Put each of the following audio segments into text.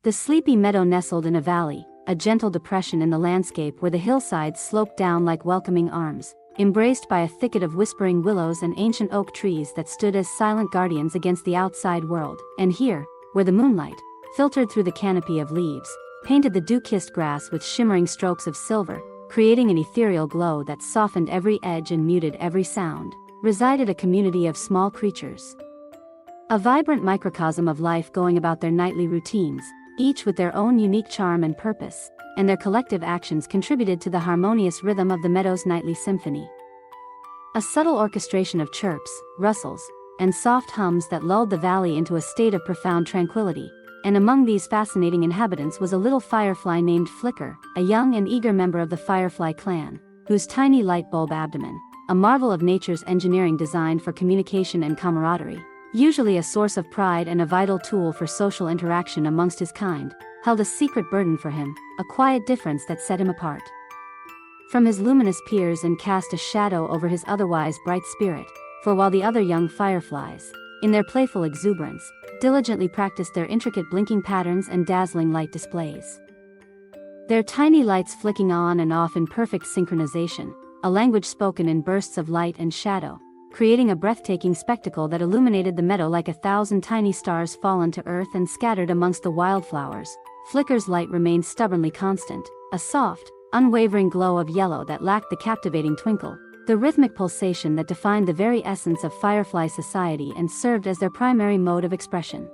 The sleepy meadow nestled in a valley, a gentle depression in the landscape where the hillsides sloped down like welcoming arms, embraced by a thicket of whispering willows and ancient oak trees that stood as silent guardians against the outside world. And here, where the moonlight, filtered through the canopy of leaves, painted the dew-kissed grass with shimmering strokes of silver, creating an ethereal glow that softened every edge and muted every sound, resided a community of small creatures. A vibrant microcosm of life going about their nightly routines, each with their own unique charm and purpose, and their collective actions contributed to the harmonious rhythm of the meadow's nightly symphony. A subtle orchestration of chirps, rustles, and soft hums that lulled the valley into a state of profound tranquility. And among these fascinating inhabitants was a little firefly named Flicker, a young and eager member of the firefly clan, whose tiny light bulb abdomen, a marvel of nature's engineering designed for communication and camaraderie, usually a source of pride and a vital tool for social interaction amongst his kind, held a secret burden for him, a quiet difference that set him apart from his luminous peers and cast a shadow over his otherwise bright spirit. For while the other young fireflies, in their playful exuberance, diligently practiced their intricate blinking patterns and dazzling light displays, their tiny lights flicking on and off in perfect synchronization, a language spoken in bursts of light and shadow, creating a breathtaking spectacle that illuminated the meadow like 1,000 tiny stars fallen to earth and scattered amongst the wildflowers. Flicker's light remained stubbornly constant, a soft, unwavering glow of yellow that lacked the captivating twinkle, the rhythmic pulsation that defined the very essence of firefly society and served as their primary mode of expression.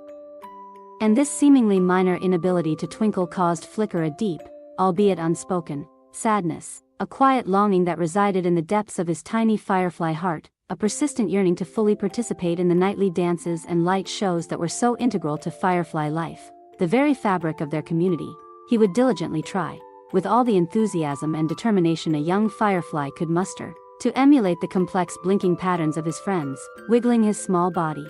And this seemingly minor inability to twinkle caused Flicker a deep, albeit unspoken, sadness, a quiet longing that resided in the depths of his tiny firefly heart, a persistent yearning to fully participate in the nightly dances and light shows that were so integral to firefly life, the very fabric of their community. He would diligently try, with all the enthusiasm and determination a young firefly could muster, to emulate the complex blinking patterns of his friends, wiggling his small body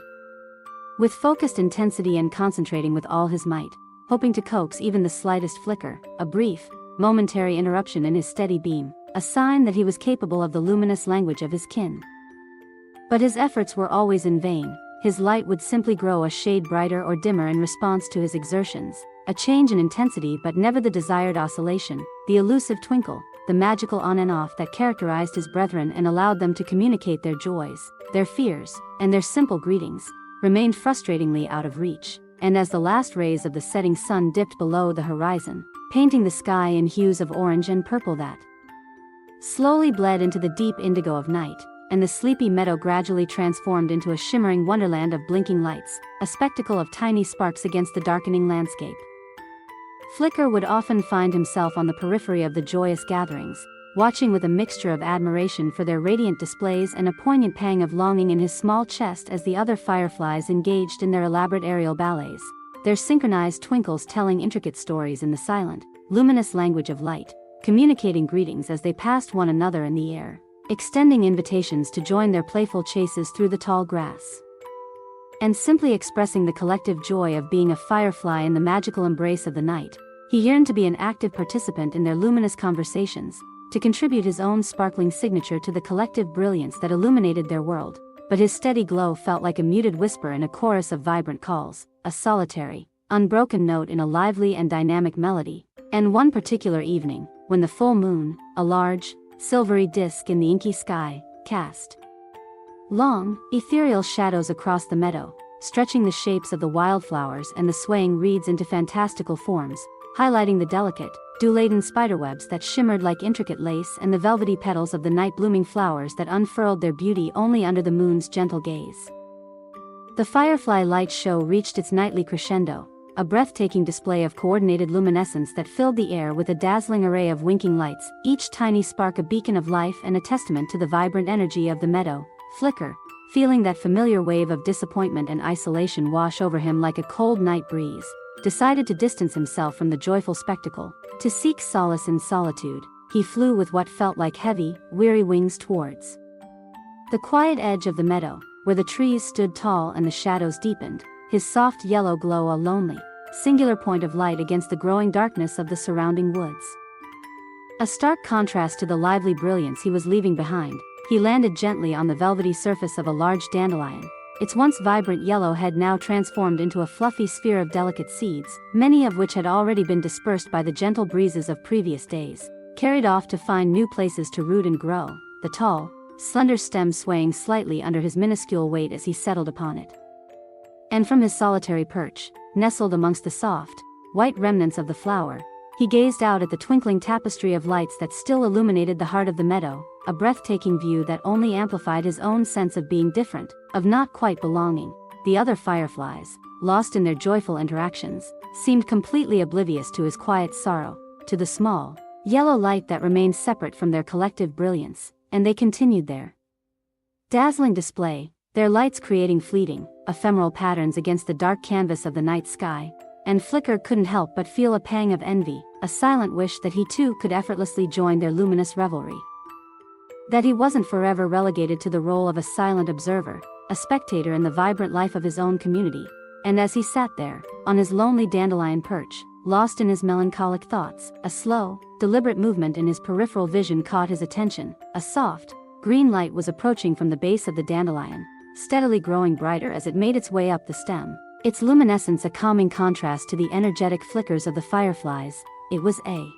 with focused intensity and concentrating with all his might, hoping to coax even the slightest flicker, a brief, momentary interruption in his steady beam, a sign that he was capable of the luminous language of his kin. But his efforts were always in vain. His light would simply grow a shade brighter or dimmer in response to his exertions, a change in intensity but never the desired oscillation, the elusive twinkle, the magical on and off that characterized his brethren and allowed them to communicate their joys, their fears, and their simple greetings, remained frustratingly out of reach. And as the last rays of the setting sun dipped below the horizon, painting the sky in hues of orange and purple that slowly bled into the deep indigo of night, and the sleepy meadow gradually transformed into a shimmering wonderland of blinking lights, a spectacle of tiny sparks against the darkening landscape, Flicker would often find himself on the periphery of the joyous gatherings, watching with a mixture of admiration for their radiant displays and a poignant pang of longing in his small chest as the other fireflies engaged in their elaborate aerial ballets, their synchronized twinkles telling intricate stories in the silent, luminous language of light, communicating greetings as they passed one another in the air, extending invitations to join their playful chases through the tall grass, and simply expressing the collective joy of being a firefly in the magical embrace of the night. He yearned to be an active participant in their luminous conversations, to contribute his own sparkling signature to the collective brilliance that illuminated their world, but his steady glow felt like a muted whisper in a chorus of vibrant calls, a solitary, unbroken note in a lively and dynamic melody. And one particular evening, when the full moon, a large, silvery disk in the inky sky, cast long, ethereal shadows across the meadow, stretching the shapes of the wildflowers and the swaying reeds into fantastical forms, highlighting the delicate, dew-laden spiderwebs that shimmered like intricate lace and the velvety petals of the night-blooming flowers that unfurled their beauty only under the moon's gentle gaze. The firefly light show reached its nightly crescendo, a breathtaking display of coordinated luminescence that filled the air with a dazzling array of winking lights, each tiny spark a beacon of life and a testament to the vibrant energy of the meadow. Flicker, feeling that familiar wave of disappointment and isolation wash over him like a cold night breeze, decided to distance himself from the joyful spectacle. To seek solace in solitude, he flew with what felt like heavy, weary wings towards the quiet edge of the meadow, where the trees stood tall and the shadows deepened, his soft yellow glow a lonely, singular point of light against the growing darkness of the surrounding woods. A stark contrast to the lively brilliance he was leaving behind, he landed gently on the velvety surface of a large dandelion, Its once vibrant yellow head now transformed into a fluffy sphere of delicate seeds, many of which had already been dispersed by the gentle breezes of previous days, carried off to find new places to root and grow, the tall, slender stem swaying slightly under his minuscule weight as he settled upon it. And from his solitary perch, nestled amongst the soft, white remnants of the flower, he gazed out at the twinkling tapestry of lights that still illuminated the heart of the meadow, a breathtaking view that only amplified his own sense of being different, of not quite belonging. The other fireflies, lost in their joyful interactions, seemed completely oblivious to his quiet sorrow, to the small, yellow light that remained separate from their collective brilliance, and they continued their dazzling display, their lights creating fleeting, ephemeral patterns against the dark canvas of the night sky, and Flicker couldn't help but feel a pang of envy, a silent wish that he too could effortlessly join their luminous revelry. That he wasn't forever relegated to the role of a silent observer, a spectator in the vibrant life of his own community, and as he sat there, on his lonely dandelion perch, lost in his melancholic thoughts, a slow, deliberate movement in his peripheral vision caught his attention. A soft, green light was approaching from the base of the dandelion, steadily growing brighter as it made its way up the stem, its luminescence a calming contrast to the energetic flickers of the fireflies. It was a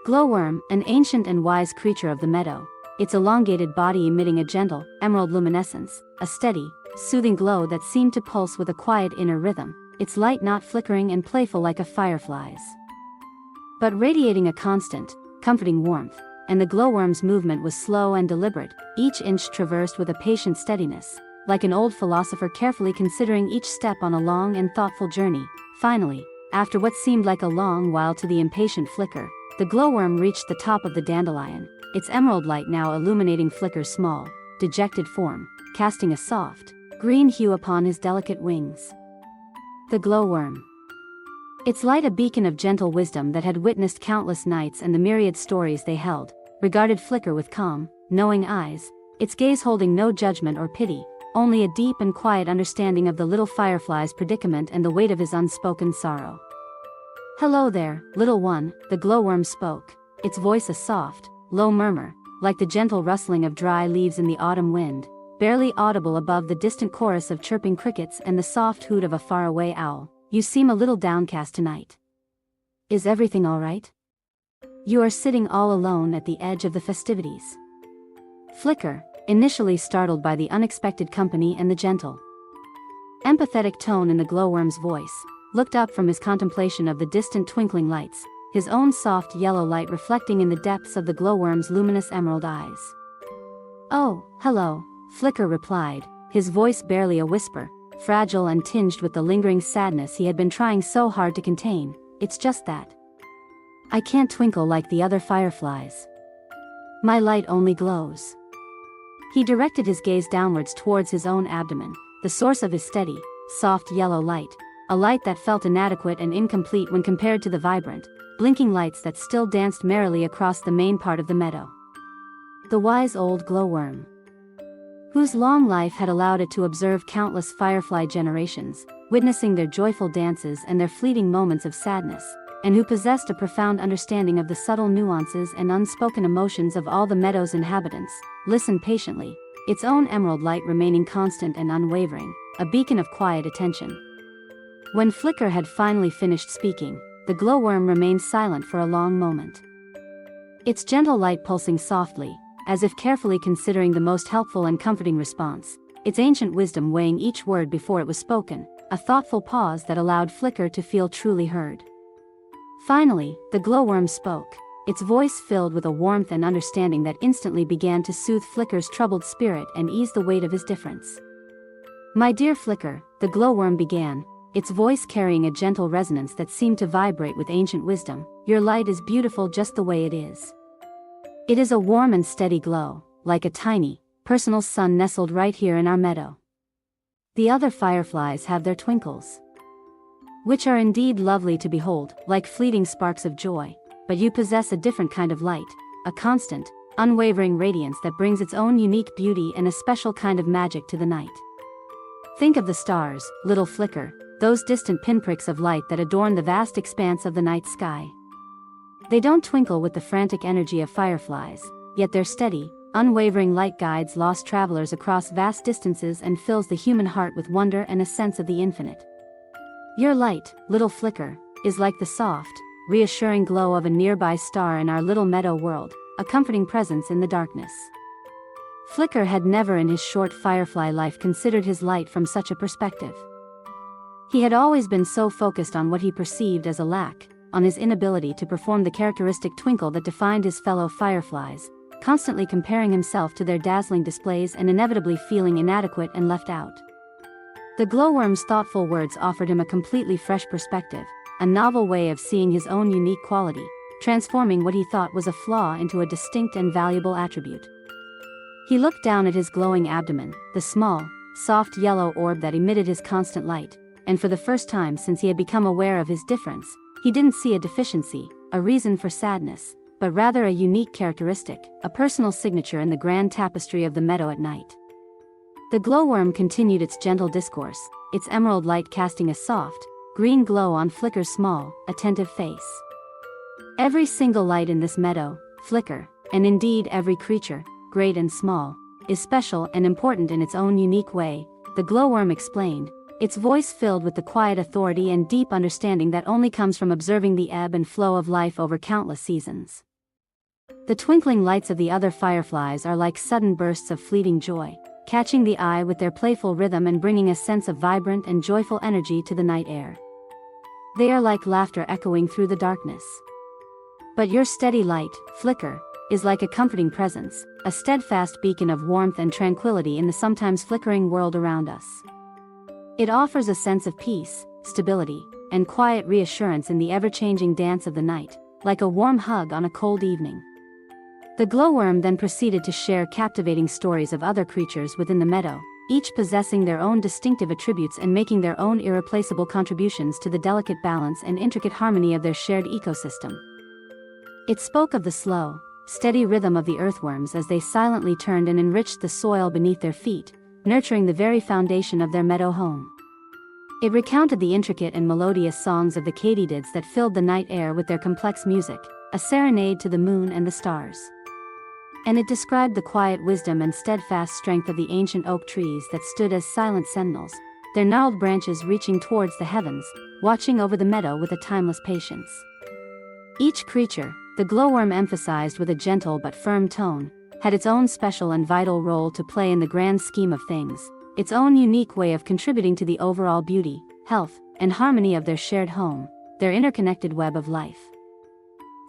glowworm, an ancient and wise creature of the meadow, its elongated body emitting a gentle, emerald luminescence, a steady, soothing glow that seemed to pulse with a quiet inner rhythm, its light not flickering and playful like a firefly's, but radiating a constant, comforting warmth. And the glowworm's movement was slow and deliberate, each inch traversed with a patient steadiness, like an old philosopher carefully considering each step on a long and thoughtful journey. Finally, after what seemed like a long while to the impatient Flicker, the glowworm reached the top of the dandelion, its emerald light now illuminating Flicker's small, dejected form, casting a soft, green hue upon his delicate wings. The glowworm, its light a beacon of gentle wisdom that had witnessed countless nights and the myriad stories they held, regarded Flicker with calm, knowing eyes, its gaze holding no judgment or pity, only a deep and quiet understanding of the little firefly's predicament and the weight of his unspoken sorrow. "Hello there, little one," the glowworm spoke, its voice a soft, low murmur, like the gentle rustling of dry leaves in the autumn wind, barely audible above the distant chorus of chirping crickets and the soft hoot of a faraway owl. "You seem a little downcast tonight. Is everything all right? You are sitting all alone at the edge of the festivities." Flicker, initially startled by the unexpected company and the gentle, empathetic tone in the glowworm's voice, looked up from his contemplation of the distant twinkling lights, his own soft yellow light reflecting in the depths of the glowworm's luminous emerald eyes. "Oh, hello," Flicker replied, his voice barely a whisper, fragile and tinged with the lingering sadness he had been trying so hard to contain. "It's just that I can't twinkle like the other fireflies. My light only glows." He directed his gaze downwards towards his own abdomen, the source of his steady, soft yellow light, a light that felt inadequate and incomplete when compared to the vibrant, blinking lights that still danced merrily across the main part of the meadow. The wise old glowworm, whose long life had allowed it to observe countless firefly generations, witnessing their joyful dances and their fleeting moments of sadness, and who possessed a profound understanding of the subtle nuances and unspoken emotions of all the meadow's inhabitants, listened patiently, its own emerald light remaining constant and unwavering, a beacon of quiet attention. When Flicker had finally finished speaking, the glowworm remained silent for a long moment, its gentle light pulsing softly, as if carefully considering the most helpful and comforting response, its ancient wisdom weighing each word before it was spoken, a thoughtful pause that allowed Flicker to feel truly heard. Finally, the glowworm spoke, its voice filled with a warmth and understanding that instantly began to soothe Flicker's troubled spirit and ease the weight of his difference. "My dear Flicker," the glowworm began, its voice carrying a gentle resonance that seemed to vibrate with ancient wisdom, "your light is beautiful just the way it is. It is a warm and steady glow, like a tiny, personal sun nestled right here in our meadow. The other fireflies have their twinkles, which are indeed lovely to behold, like fleeting sparks of joy, but you possess a different kind of light, a constant, unwavering radiance that brings its own unique beauty and a special kind of magic to the night. Think of the stars, little Flicker, those distant pinpricks of light that adorn the vast expanse of the night sky. They don't twinkle with the frantic energy of fireflies, yet their steady, unwavering light guides lost travelers across vast distances and fills the human heart with wonder and a sense of the infinite. Your light, little flicker, is like the soft, reassuring glow of a nearby star in our little meadow world, a comforting presence in the darkness. Flicker had never in his short firefly life considered his light from such a perspective. He had always been so focused on what he perceived as a lack, on his inability to perform the characteristic twinkle that defined his fellow fireflies, constantly comparing himself to their dazzling displays and inevitably feeling inadequate and left out. The glowworm's thoughtful words offered him a completely fresh perspective, a novel way of seeing his own unique quality, transforming what he thought was a flaw into a distinct and valuable attribute. He looked down at his glowing abdomen, the small, soft yellow orb that emitted his constant light, and for the first time since he had become aware of his difference, he didn't see a deficiency, a reason for sadness, but rather a unique characteristic, a personal signature in the grand tapestry of the meadow at night. The glowworm continued its gentle discourse, its emerald light casting a soft, green glow on Flicker's small, attentive face. Every single light in this meadow, Flicker, and indeed every creature, great and small, is special and important in its own unique way, the glowworm explained, its voice filled with the quiet authority and deep understanding that only comes from observing the ebb and flow of life over countless seasons. The twinkling lights of the other fireflies are like sudden bursts of fleeting joy, catching the eye with their playful rhythm and bringing a sense of vibrant and joyful energy to the night air. They are like laughter echoing through the darkness. But your steady light, Flicker, is like a comforting presence, a steadfast beacon of warmth and tranquility in the sometimes flickering world around us. It offers a sense of peace, stability, and quiet reassurance in the ever-changing dance of the night, like a warm hug on a cold evening. The glowworm then proceeded to share captivating stories of other creatures within the meadow, each possessing their own distinctive attributes and making their own irreplaceable contributions to the delicate balance and intricate harmony of their shared ecosystem. It spoke of the slow, steady rhythm of the earthworms as they silently turned and enriched the soil beneath their feet, nurturing the very foundation of their meadow home. It recounted the intricate and melodious songs of the katydids that filled the night air with their complex music, a serenade to the moon and the stars. And it described the quiet wisdom and steadfast strength of the ancient oak trees that stood as silent sentinels, their gnarled branches reaching towards the heavens, watching over the meadow with a timeless patience. Each creature, the glowworm emphasized with a gentle but firm tone, had its own special and vital role to play in the grand scheme of things, its own unique way of contributing to the overall beauty, health, and harmony of their shared home, their interconnected web of life.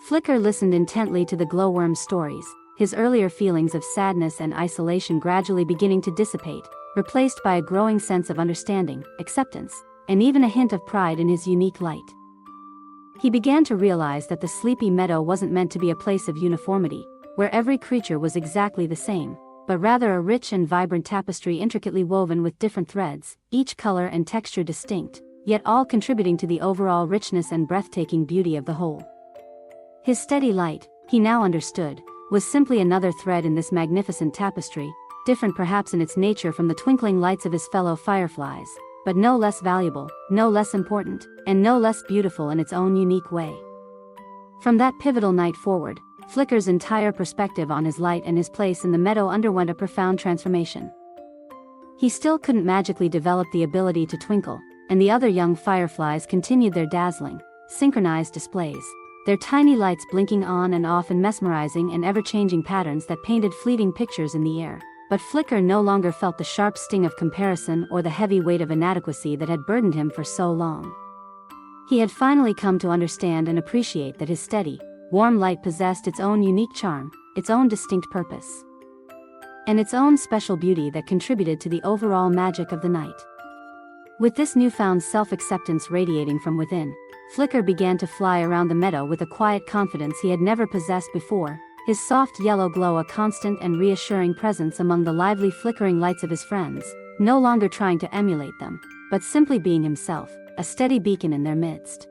Flicker listened intently to the glowworm's stories, his earlier feelings of sadness and isolation gradually beginning to dissipate, replaced by a growing sense of understanding, acceptance, and even a hint of pride in his unique light. He began to realize that the sleepy meadow wasn't meant to be a place of uniformity, where every creature was exactly the same, but rather a rich and vibrant tapestry intricately woven with different threads, each color and texture distinct, yet all contributing to the overall richness and breathtaking beauty of the whole. His steady light, he now understood, was simply another thread in this magnificent tapestry, different perhaps in its nature from the twinkling lights of his fellow fireflies, but no less valuable, no less important, and no less beautiful in its own unique way. From that pivotal night forward, Flicker's entire perspective on his light and his place in the meadow underwent a profound transformation. He still couldn't magically develop the ability to twinkle, and the other young fireflies continued their dazzling, synchronized displays, their tiny lights blinking on and off in mesmerizing and ever-changing patterns that painted fleeting pictures in the air. But Flicker no longer felt the sharp sting of comparison or the heavy weight of inadequacy that had burdened him for so long. He had finally come to understand and appreciate that his steady, warm light possessed its own unique charm, its own distinct purpose, and its own special beauty that contributed to the overall magic of the night. With this newfound self-acceptance radiating from within, Flicker began to fly around the meadow with a quiet confidence he had never possessed before, his soft yellow glow a constant and reassuring presence among the lively flickering lights of his friends, no longer trying to emulate them, but simply being himself, a steady beacon in their midst.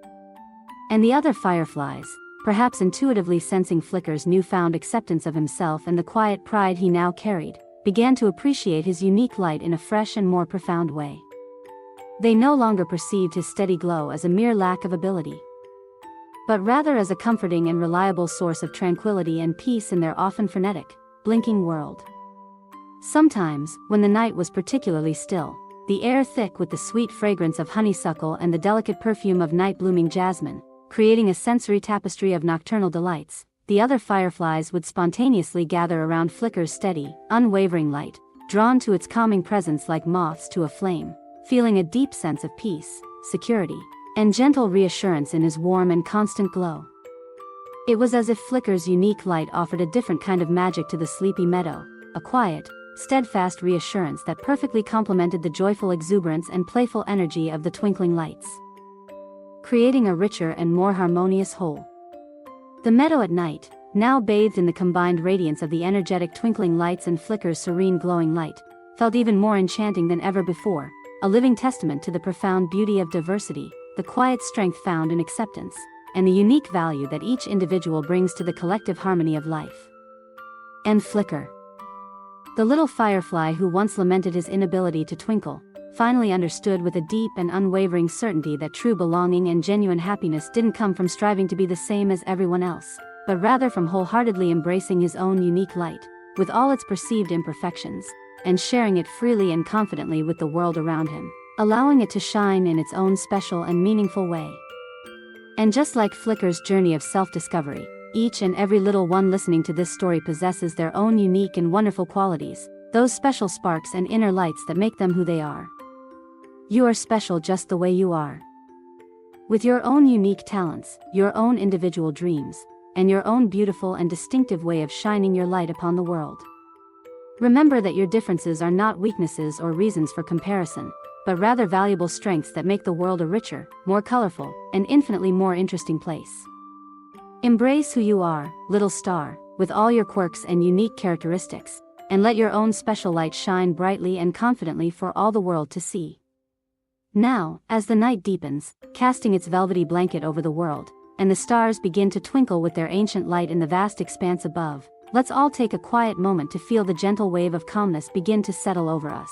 And the other fireflies, perhaps intuitively sensing Flicker's newfound acceptance of himself and the quiet pride he now carried, began to appreciate his unique light in a fresh and more profound way. They no longer perceived his steady glow as a mere lack of ability, but rather as a comforting and reliable source of tranquility and peace in their often frenetic, blinking world. Sometimes, when the night was particularly still, the air thick with the sweet fragrance of honeysuckle and the delicate perfume of night-blooming jasmine, creating a sensory tapestry of nocturnal delights, the other fireflies would spontaneously gather around Flicker's steady, unwavering light, drawn to its calming presence like moths to a flame, feeling a deep sense of peace, security, and gentle reassurance in his warm and constant glow. It was as if Flicker's unique light offered a different kind of magic to the sleepy meadow, a quiet, steadfast reassurance that perfectly complemented the joyful exuberance and playful energy of the twinkling lights, creating a richer and more harmonious whole. The meadow at night, now bathed in the combined radiance of the energetic twinkling lights and Flicker's serene glowing light, felt even more enchanting than ever before, a living testament to the profound beauty of diversity, the quiet strength found in acceptance, and the unique value that each individual brings to the collective harmony of life. And Flicker, the little firefly who once lamented his inability to twinkle, finally understood with a deep and unwavering certainty that true belonging and genuine happiness didn't come from striving to be the same as everyone else, but rather from wholeheartedly embracing his own unique light, with all its perceived imperfections, and sharing it freely and confidently with the world around him, allowing it to shine in its own special and meaningful way. And just like Flicker's journey of self-discovery, each and every little one listening to this story possesses their own unique and wonderful qualities, those special sparks and inner lights that make them who they are. You are special just the way you are. With your own unique talents, your own individual dreams, and your own beautiful and distinctive way of shining your light upon the world. Remember that your differences are not weaknesses or reasons for comparison, but rather valuable strengths that make the world a richer, more colorful, and infinitely more interesting place. Embrace who you are, little star, with all your quirks and unique characteristics, and let your own special light shine brightly and confidently for all the world to see. Now, as the night deepens, casting its velvety blanket over the world, and the stars begin to twinkle with their ancient light in the vast expanse above, let's all take a quiet moment to feel the gentle wave of calmness begin to settle over us.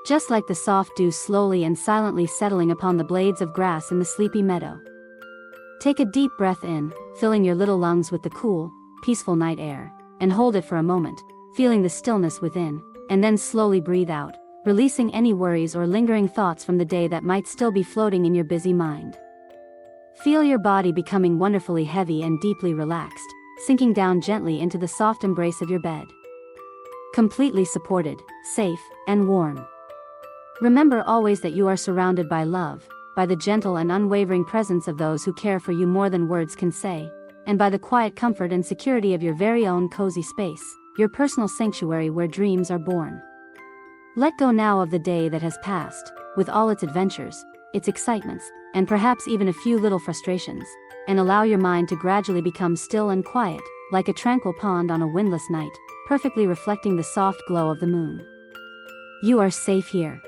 Just like the soft dew slowly and silently settling upon the blades of grass in the sleepy meadow. Take a deep breath in, filling your little lungs with the cool, peaceful night air, and hold it for a moment, feeling the stillness within, and then slowly breathe out, releasing any worries or lingering thoughts from the day that might still be floating in your busy mind. Feel your body becoming wonderfully heavy and deeply relaxed, sinking down gently into the soft embrace of your bed. Completely supported, safe, and warm. Remember always that you are surrounded by love, by the gentle and unwavering presence of those who care for you more than words can say, and by the quiet comfort and security of your very own cozy space, your personal sanctuary where dreams are born. Let go now of the day that has passed, with all its adventures, its excitements, and perhaps even a few little frustrations, and allow your mind to gradually become still and quiet, like a tranquil pond on a windless night, perfectly reflecting the soft glow of the moon. You are safe here.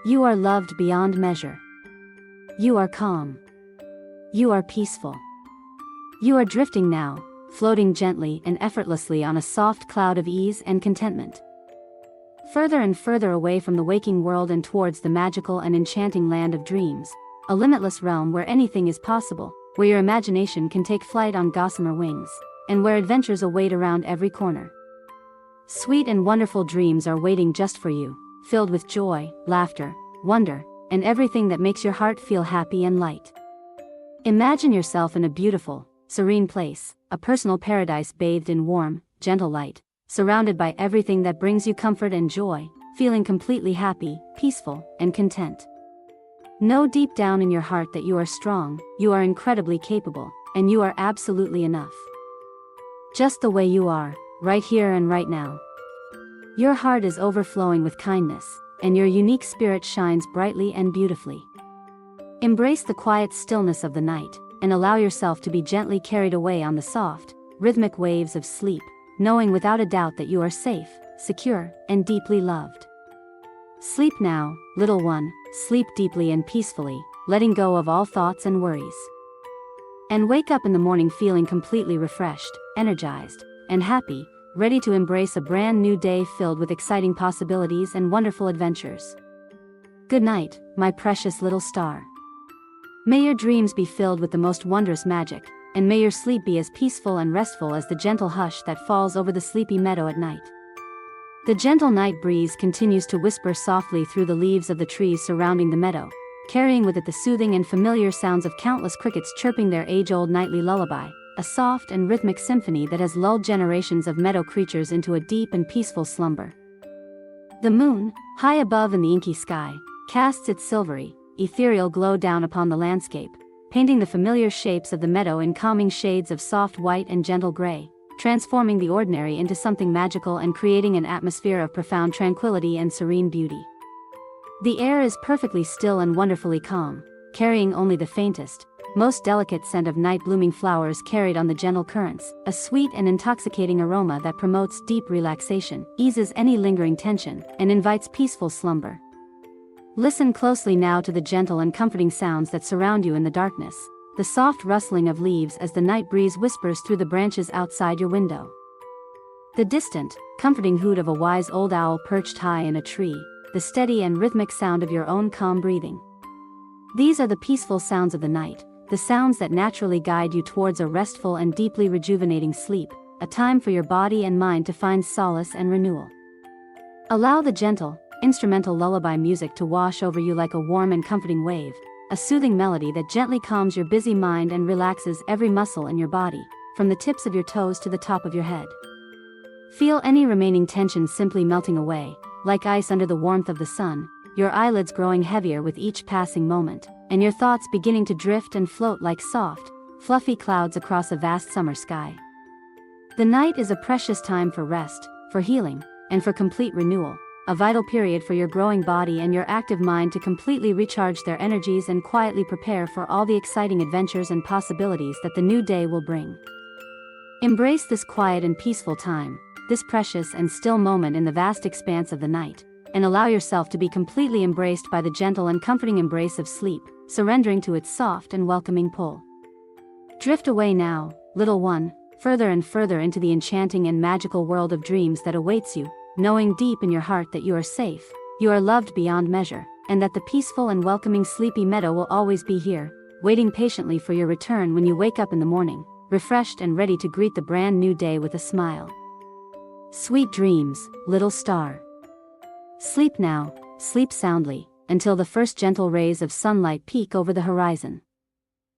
You are loved beyond measure. You are calm. You are peaceful. You are drifting now, floating gently and effortlessly on a soft cloud of ease and contentment. Further and further away from the waking world and towards the magical and enchanting land of dreams, a limitless realm where anything is possible, where your imagination can take flight on gossamer wings, and where adventures await around every corner. Sweet and wonderful dreams are waiting just for you, filled with joy, laughter, wonder, and everything that makes your heart feel happy and light. Imagine yourself in a beautiful, serene place, a personal paradise bathed in warm, gentle light, surrounded by everything that brings you comfort and joy, feeling completely happy, peaceful, and content. Know deep down in your heart that you are strong, you are incredibly capable, and you are absolutely enough. Just the way you are, right here and right now. Your heart is overflowing with kindness, and your unique spirit shines brightly and beautifully. Embrace the quiet stillness of the night, and allow yourself to be gently carried away on the soft, rhythmic waves of sleep, knowing without a doubt that you are safe, secure, and deeply loved. Sleep now, little one, sleep deeply and peacefully, letting go of all thoughts and worries. And wake up in the morning feeling completely refreshed, energized, and happy, ready to embrace a brand new day filled with exciting possibilities and wonderful adventures. Good night, my precious little star. May your dreams be filled with the most wondrous magic, and may your sleep be as peaceful and restful as the gentle hush that falls over the sleepy meadow at night. The gentle night breeze continues to whisper softly through the leaves of the trees surrounding the meadow, carrying with it the soothing and familiar sounds of countless crickets chirping their age-old nightly lullaby, a soft and rhythmic symphony that has lulled generations of meadow creatures into a deep and peaceful slumber. The moon, high above in the inky sky, casts its silvery, ethereal glow down upon the landscape, painting the familiar shapes of the meadow in calming shades of soft white and gentle gray, transforming the ordinary into something magical and creating an atmosphere of profound tranquility and serene beauty. The air is perfectly still and wonderfully calm, carrying only the faintest, most delicate scent of night-blooming flowers carried on the gentle currents, a sweet and intoxicating aroma that promotes deep relaxation, eases any lingering tension, and invites peaceful slumber. Listen closely now to the gentle and comforting sounds that surround you in the darkness, the soft rustling of leaves as the night breeze whispers through the branches outside your window. The distant, comforting hoot of a wise old owl perched high in a tree, the steady and rhythmic sound of your own calm breathing. These are the peaceful sounds of the night, the sounds that naturally guide you towards a restful and deeply rejuvenating sleep, a time for your body and mind to find solace and renewal. Allow the gentle, instrumental lullaby music to wash over you like a warm and comforting wave, a soothing melody that gently calms your busy mind and relaxes every muscle in your body, from the tips of your toes to the top of your head. Feel any remaining tension simply melting away, like ice under the warmth of the sun, your eyelids growing heavier with each passing moment, and your thoughts beginning to drift and float like soft, fluffy clouds across a vast summer sky. The night is a precious time for rest, for healing, and for complete renewal, a vital period for your growing body and your active mind to completely recharge their energies and quietly prepare for all the exciting adventures and possibilities that the new day will bring. Embrace this quiet and peaceful time, this precious and still moment in the vast expanse of the night, and allow yourself to be completely embraced by the gentle and comforting embrace of sleep, surrendering to its soft and welcoming pull. Drift away now, little one, further and further into the enchanting and magical world of dreams that awaits you, knowing deep in your heart that you are safe, you are loved beyond measure, and that the peaceful and welcoming sleepy meadow will always be here, waiting patiently for your return when you wake up in the morning, refreshed and ready to greet the brand new day with a smile. Sweet dreams, little star. Sleep now, sleep soundly, until the first gentle rays of sunlight peek over the horizon.